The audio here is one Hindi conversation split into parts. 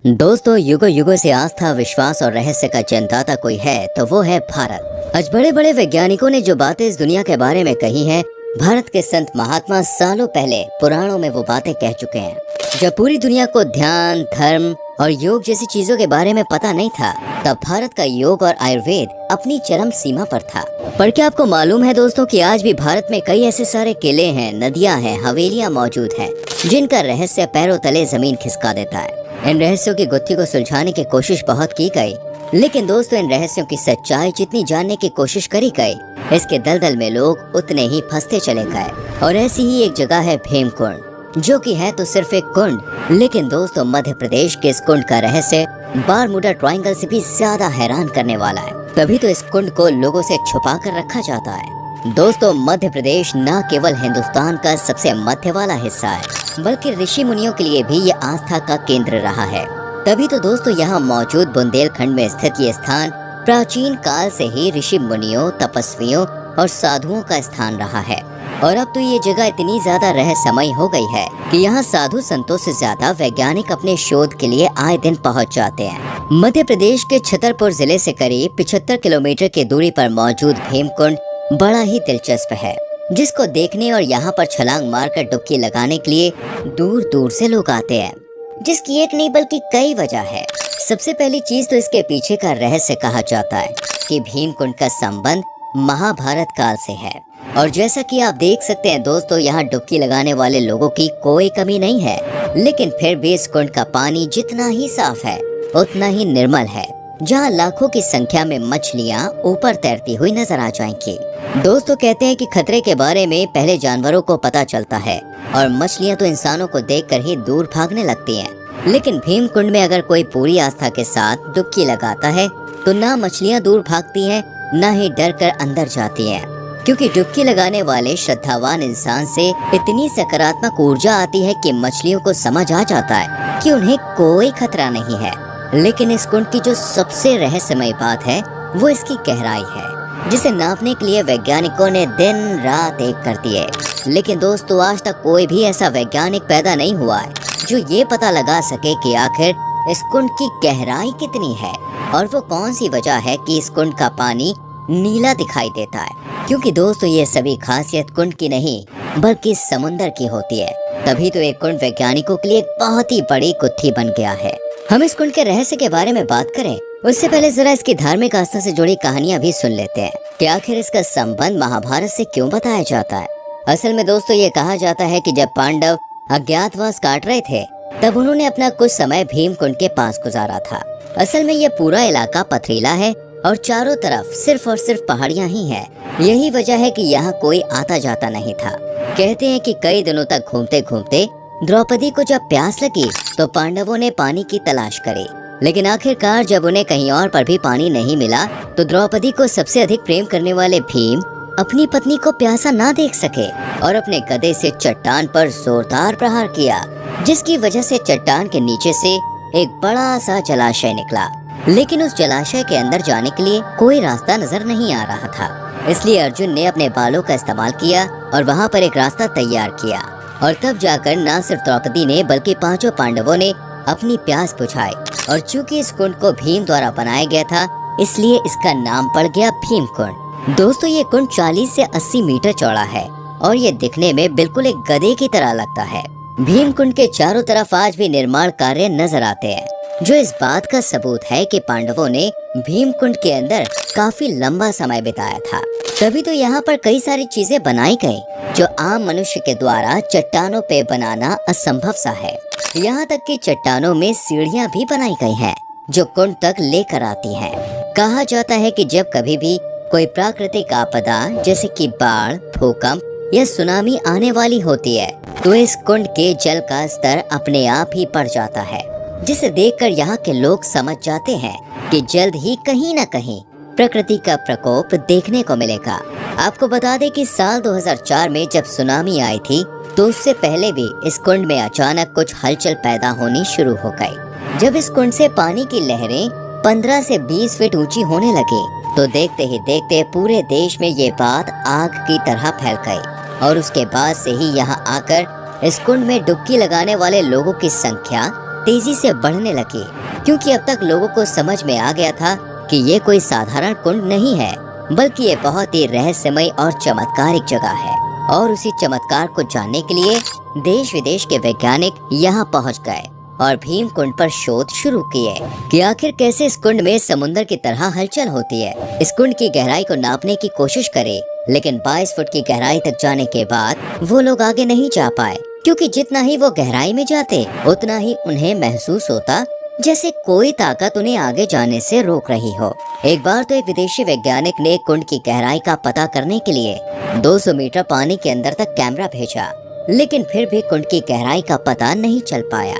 दोस्तों, युगों युगों से आस्था, विश्वास और रहस्य का जन्मदाता कोई है तो वो है भारत। आज बड़े बड़े वैज्ञानिकों ने जो बातें इस दुनिया के बारे में कही हैं, भारत के संत महात्मा सालों पहले पुराणों में वो बातें कह चुके हैं। जब पूरी दुनिया को ध्यान, धर्म और योग जैसी चीजों के बारे में पता नहीं था, तब भारत का योग और आयुर्वेद अपनी चरम सीमा पर था। पर क्या आपको मालूम है दोस्तों कि आज भी भारत में कई ऐसे सारे किले हैं, नदियां हैं, हवेलियां मौजूद हैं, जिनका रहस्य पैरों तले जमीन खिसका देता है। इन रहस्यों की गुत्थी को सुलझाने की कोशिश बहुत की गई, लेकिन दोस्तों इन रहस्यों की सच्चाई जितनी जानने की कोशिश करी गई, इसके दलदल में लोग उतने ही फंसते चले गए। और ऐसी ही एक जगह है भीमकुंड, जो कि है तो सिर्फ एक कुंड, लेकिन दोस्तों मध्य प्रदेश के इस कुंड का रहस्य बारमूडा ट्रायंगल से भी ज्यादा हैरान करने वाला है। तभी तो इस कुंड को लोगों से छुपा कर रखा जाता है। दोस्तों, मध्य प्रदेश न केवल हिंदुस्तान का सबसे मध्य वाला हिस्सा है, बल्कि ऋषि मुनियों के लिए भी ये आस्था का केंद्र रहा है। तभी तो दोस्तों यहाँ मौजूद बुंदेलखंड में स्थित ये स्थान प्राचीन काल से ही ऋषि मुनियों, तपस्वियों और साधुओं का स्थान रहा है। और अब तो ये जगह इतनी ज्यादा रहस्यमय हो गई है कि यहाँ साधु संतों से ज्यादा वैज्ञानिक अपने शोध के लिए आए दिन पहुँच जाते हैं। मध्य प्रदेश के छतरपुर जिले से करीब 75 किलोमीटर की दूरी पर मौजूद भीमकुंड बड़ा ही दिलचस्प है, जिसको देखने और यहाँ पर छलांग मारकर डुबकी लगाने के लिए दूर दूर से लोग आते हैं, जिसकी एक नहीं बल्कि कई वजह है। सबसे पहली चीज तो इसके पीछे का रहस्य कहा जाता है कि भीमकुंड का संबंध महाभारत काल से है। और जैसा कि आप देख सकते हैं दोस्तों, यहाँ डुबकी लगाने वाले लोगों की कोई कमी नहीं है, लेकिन फिर भी इस कुंड का पानी जितना ही साफ है उतना ही निर्मल है, जहाँ लाखों की संख्या में मछलियाँ ऊपर तैरती हुई नजर आ जाएंगी। दोस्तों कहते हैं कि खतरे के बारे में पहले जानवरों को पता चलता है और मछलियाँ तो इंसानों को देखकर ही दूर भागने लगती हैं। लेकिन भीमकुंड में अगर कोई पूरी आस्था के साथ डुबकी लगाता है तो ना मछलियाँ दूर भागती हैं, ना ही डर कर अंदर जाती हैं, क्योंकि डुबकी लगाने वाले श्रद्धावान इंसान से इतनी सकारात्मक ऊर्जा आती है कि मछलियों को समझ आ जाता है कि उन्हें कोई खतरा नहीं है। लेकिन इस कुंड की जो सबसे रहस्यमय बात है वो इसकी गहराई है, जिसे नापने के लिए वैज्ञानिकों ने दिन रात एक कर दिए। लेकिन दोस्तों आज तक कोई भी ऐसा वैज्ञानिक पैदा नहीं हुआ है जो ये पता लगा सके कि आखिर इस कुंड की गहराई कितनी है और वो कौन सी वजह है कि इस कुंड का पानी नीला दिखाई देता है। क्योंकि दोस्तों ये सभी खासियत कुंड की नहीं बल्कि समुंदर की होती है। तभी तो एक कुंड वैज्ञानिकों के लिए एक बहुत ही बड़ी गुत्थी बन गया है। हम इस कुंड के रहस्य के बारे में बात करें उससे पहले जरा इसकी धार्मिक आस्था से जुड़ी कहानियां भी सुन लेते हैं कि आखिर इसका संबंध महाभारत से क्यों बताया जाता है। असल में दोस्तों ये कहा जाता है कि जब पांडव अज्ञातवास काट रहे थे तब उन्होंने अपना कुछ समय भीमकुंड के पास गुजारा था। असल में ये पूरा इलाका पथरीला है और चारों तरफ सिर्फ और सिर्फ पहाड़ियां ही हैं। यही वजह है कि यहाँ कोई आता जाता नहीं था। कहते हैं कि कई दिनों तक घूमते घूमते द्रौपदी को जब प्यास लगी तो पांडवों ने पानी की तलाश करी, लेकिन आखिरकार जब उन्हें कहीं और पर भी पानी नहीं मिला तो द्रौपदी को सबसे अधिक प्रेम करने वाले भीम अपनी पत्नी को प्यासा ना देख सके और अपने गदे से चट्टान पर जोरदार प्रहार किया, जिसकी वजह से चट्टान के नीचे से एक बड़ा सा जलाशय निकला। लेकिन उस जलाशय के अंदर जाने के लिए कोई रास्ता नजर नहीं आ रहा था, इसलिए अर्जुन ने अपने बालों का इस्तेमाल किया और वहाँ पर एक रास्ता तैयार किया। और तब जाकर न सिर्फ द्रौपदी ने बल्कि पांचों पांडवों ने अपनी प्यास बुझाई। और चूंकि इस कुंड को भीम द्वारा बनाया गया था, इसलिए इसका नाम पड़ गया भीमकुंड। दोस्तों ये कुंड 40 से 80 मीटर चौड़ा है और ये दिखने में बिल्कुल एक गधे की तरह लगता है। भीमकुंड के चारों तरफ आज भी निर्माण कार्य नजर आते हैं, जो इस बात का सबूत है कि पांडवों ने भीमकुंड के अंदर काफी लंबा समय बिताया था। तभी तो यहाँ पर कई सारी चीजें बनाई गई जो आम मनुष्य के द्वारा चट्टानों पे बनाना असंभव सा है। यहाँ तक कि चट्टानों में सीढ़ियाँ भी बनाई गई हैं जो कुंड तक लेकर आती हैं। कहा जाता है कि जब कभी भी कोई प्राकृतिक आपदा जैसे कि बाढ़, भूकंप या सुनामी आने वाली होती है तो इस कुंड के जल का स्तर अपने आप ही बढ़ जाता है, जिसे देखकर यहाँ के लोग समझ जाते हैं कि जल्द ही कहीं न कहीं प्रकृति का प्रकोप देखने को मिलेगा। आपको बता दें कि साल 2004 में जब सुनामी आई थी तो उससे पहले भी इस कुंड में अचानक कुछ हलचल पैदा होनी शुरू हो गई। जब इस कुंड से पानी की लहरें 15 से 20 फीट ऊंची होने लगी तो देखते ही देखते पूरे देश में ये बात आग की तरह फैल गई और उसके बाद से ही यहाँ आकर इस कुंड में डुबकी लगाने वाले लोगों की संख्या तेजी से बढ़ने लगी, क्योंकि अब तक लोगों को समझ में आ गया था कि ये कोई साधारण कुंड नहीं है, बल्कि ये बहुत ही रहस्यमय और चमत्कारिक जगह है। और उसी चमत्कार को जानने के लिए देश विदेश के वैज्ञानिक यहाँ पहुँच गए और भीम कुंड पर शोध शुरू किए कि आखिर कैसे इस कुंड में समुद्र की तरह हलचल होती है। इस कुंड की गहराई को नापने की कोशिश करे, लेकिन 22 फुट की गहराई तक जाने के बाद वो लोग आगे नहीं जा पाए, क्योंकि जितना ही वो गहराई में जाते उतना ही उन्हें महसूस होता जैसे कोई ताकत उन्हें आगे जाने से रोक रही हो। एक बार तो एक विदेशी वैज्ञानिक ने कुंड की गहराई का पता करने के लिए 200 मीटर पानी के अंदर तक कैमरा भेजा, लेकिन फिर भी कुंड की गहराई का पता नहीं चल पाया।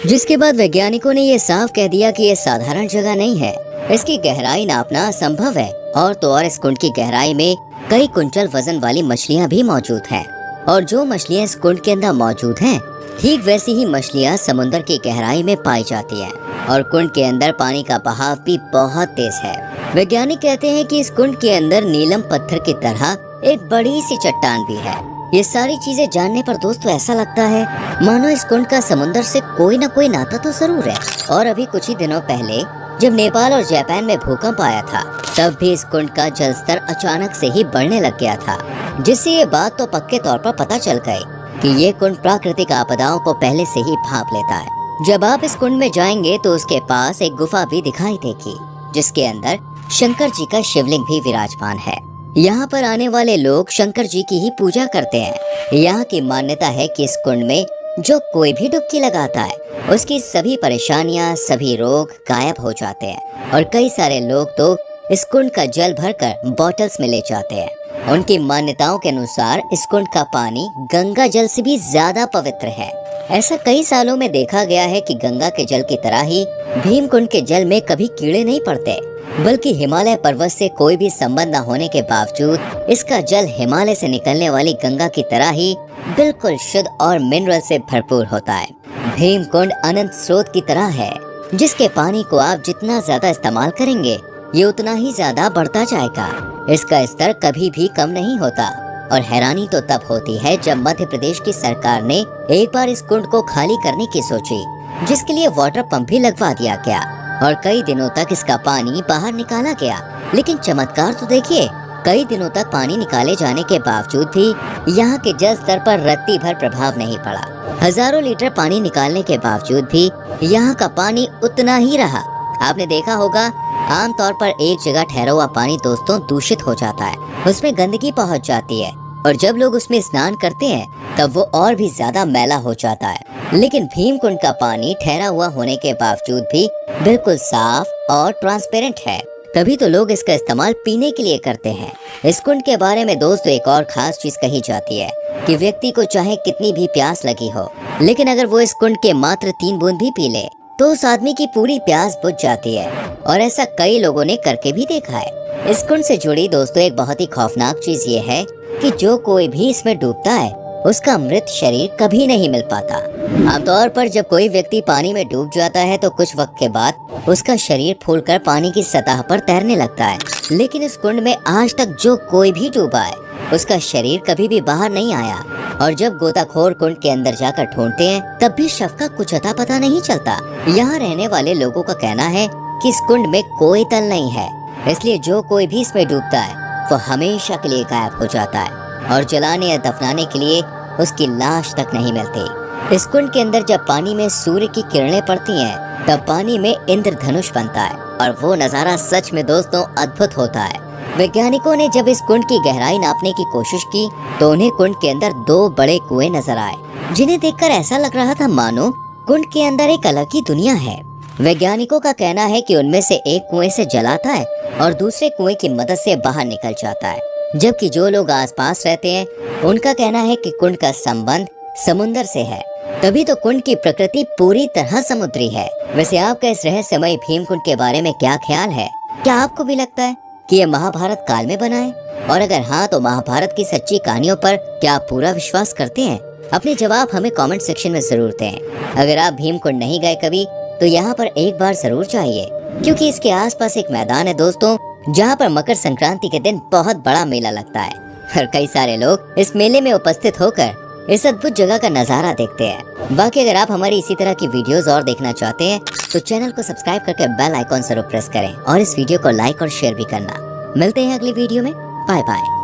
जिसके बाद वैज्ञानिकों ने ये साफ कह दिया कि ये साधारण जगह नहीं है, इसकी गहराई नापना असंभव है। और तो और इस कुंड की गहराई में कई कुंटल वजन वाली मछलियाँ भी मौजूद हैं, और जो मछलियाँ इस कुंड के अंदर मौजूद हैं, ठीक वैसी ही मछलियाँ समुद्र की गहराई में पाई जाती हैं। और कुंड के अंदर पानी का बहाव भी बहुत तेज है। वैज्ञानिक कहते हैं कि इस कुंड के अंदर नीलम पत्थर की तरह एक बड़ी सी चट्टान भी है। ये सारी चीजें जानने पर दोस्तों ऐसा लगता है मानो इस कुंड का समुद्र से कोई न कोई नाता तो जरूर है। और अभी कुछ ही दिनों पहले जब नेपाल और जापान में भूकंप आया था, तब भी इस कुंड का जल स्तर अचानक से ही बढ़ने लग गया था, जिससे ये बात तो पक्के तौर पर पता चल गई कि ये कुंड प्राकृतिक आपदाओं को पहले से ही भांप लेता है। जब आप इस कुंड में जाएंगे तो उसके पास एक गुफा भी दिखाई देगी, जिसके अंदर शंकर जी का शिवलिंग भी विराजमान है। यहाँ पर आने वाले लोग शंकर जी की ही पूजा करते हैं। यहाँ की मान्यता है कि इस कुंड में जो कोई भी डुबकी लगाता है, उसकी सभी परेशानियाँ, सभी रोग गायब हो जाते हैं। और कई सारे लोग तो इस कुंड का जल भरकर बॉटल्स में ले जाते हैं। उनकी मान्यताओं के अनुसार इस कुंड का पानी गंगा जल से भी ज्यादा पवित्र है। ऐसा कई सालों में देखा गया है कि गंगा के जल की तरह ही भीम कुंड के जल में कभी कीड़े नहीं पड़ते, बल्कि हिमालय पर्वत से कोई भी संबंध न होने के बावजूद इसका जल हिमालय से निकलने वाली गंगा की तरह ही बिल्कुल शुद्ध और मिनरल से भरपूर होता है। भीम कुंड अनंत स्रोत की तरह है, जिसके पानी को आप जितना ज्यादा इस्तेमाल करेंगे, ये उतना ही ज्यादा बढ़ता जाएगा। इसका स्तर कभी भी कम नहीं होता। और हैरानी तो तब होती है जब मध्य प्रदेश की सरकार ने एक बार इस कुंड को खाली करने की सोची, जिसके लिए वाटर पंप भी लगवा दिया गया और कई दिनों तक इसका पानी बाहर निकाला गया। लेकिन चमत्कार तो देखिए, कई दिनों तक पानी निकाले जाने के बावजूद भी यहाँ के जल स्तर पर रत्ती भर प्रभाव नहीं पड़ा। हजारों लीटर पानी निकालने के बावजूद भी यहाँ का पानी उतना ही रहा। आपने देखा होगा, आमतौर पर एक जगह ठहरा हुआ पानी दोस्तों दूषित हो जाता है, उसमें गंदगी पहुंच जाती है, और जब लोग उसमें स्नान करते हैं तब वो और भी ज्यादा मैला हो जाता है। लेकिन भीम कुंड का पानी ठहरा हुआ होने के बावजूद भी बिल्कुल साफ और ट्रांसपेरेंट है, तभी तो लोग इसका इस्तेमाल पीने के लिए करते हैं। इस कुंड के बारे में दोस्तों एक और खास चीज कही जाती है कि व्यक्ति को चाहे कितनी भी प्यास लगी हो, लेकिन अगर वो इस कुंड के मात्र 3 बूंद भी पी ले तो उस आदमी की पूरी प्यास बुझ जाती है। और ऐसा कई लोगों ने करके भी देखा है। इस कुंड से जुड़ी दोस्तों एक बहुत ही खौफनाक चीज ये है कि जो कोई भी इसमें डूबता है उसका मृत शरीर कभी नहीं मिल पाता। आमतौर पर जब कोई व्यक्ति पानी में डूब जाता है तो कुछ वक्त के बाद उसका शरीर फूलकर पानी की सतह पर तैरने लगता है, लेकिन इस कुंड में आज तक जो कोई भी डूबा है उसका शरीर कभी भी बाहर नहीं आया। और जब गोताखोर कुंड के अंदर जाकर ढूंढते हैं तब भी शव का कुछ अता पता नहीं चलता। यहाँ रहने वाले लोगों का कहना है कि इस कुंड में कोई तल नहीं है, इसलिए जो कोई भी इसमें डूबता है वो हमेशा के लिए गायब हो जाता है और जलाने या दफनाने के लिए उसकी लाश तक नहीं मिलती। इस कुंड के अंदर जब पानी में सूर्य की किरणें पड़ती हैं, तब पानी में इंद्रधनुष बनता है और वो नजारा सच में दोस्तों अद्भुत होता है। वैज्ञानिकों ने जब इस कुंड की गहराई नापने की कोशिश की तो उन्हें कुंड के अंदर 2 बड़े कुएं नजर आए, जिन्हें देखकर ऐसा लग रहा था मानो कुंड के अंदर एक अलग ही दुनिया है। वैज्ञानिकों का कहना है कि उनमें से एक कुएं से जल आता है और दूसरे कुएं की मदद से बाहर निकल जाता है, जबकि जो लोग आसपास रहते हैं उनका कहना है कि कुंड का संबंध समुद्र से है। तभी तो कुंड की प्रकृति पूरी तरह समुद्री है। वैसे आपका इस रहस्यमय भीम कुंड के बारे में क्या ख्याल है? क्या आपको भी लगता है कि ये महाभारत काल में बना है? और अगर हाँ, तो महाभारत की सच्ची कहानियों पर क्या आप पूरा विश्वास करते हैं? अपने जवाब हमें कमेंट सेक्शन में जरूर दें। अगर आप भीम कुंड नहीं गए कभी तो यहाँ पर एक बार जरूर जाइए, क्योंकि इसके आसपास एक मैदान है दोस्तों, जहाँ पर मकर संक्रांति के दिन बहुत बड़ा मेला लगता है और कई सारे लोग इस मेले में उपस्थित होकर इस अद्भुत जगह का नजारा देखते हैं। बाकी अगर आप हमारी इसी तरह की वीडियोस और देखना चाहते हैं तो चैनल को सब्सक्राइब करके बेल आइकॉन जरूर प्रेस करें और इस वीडियो को लाइक और शेयर भी करना। मिलते हैं अगली वीडियो में। Bye bye.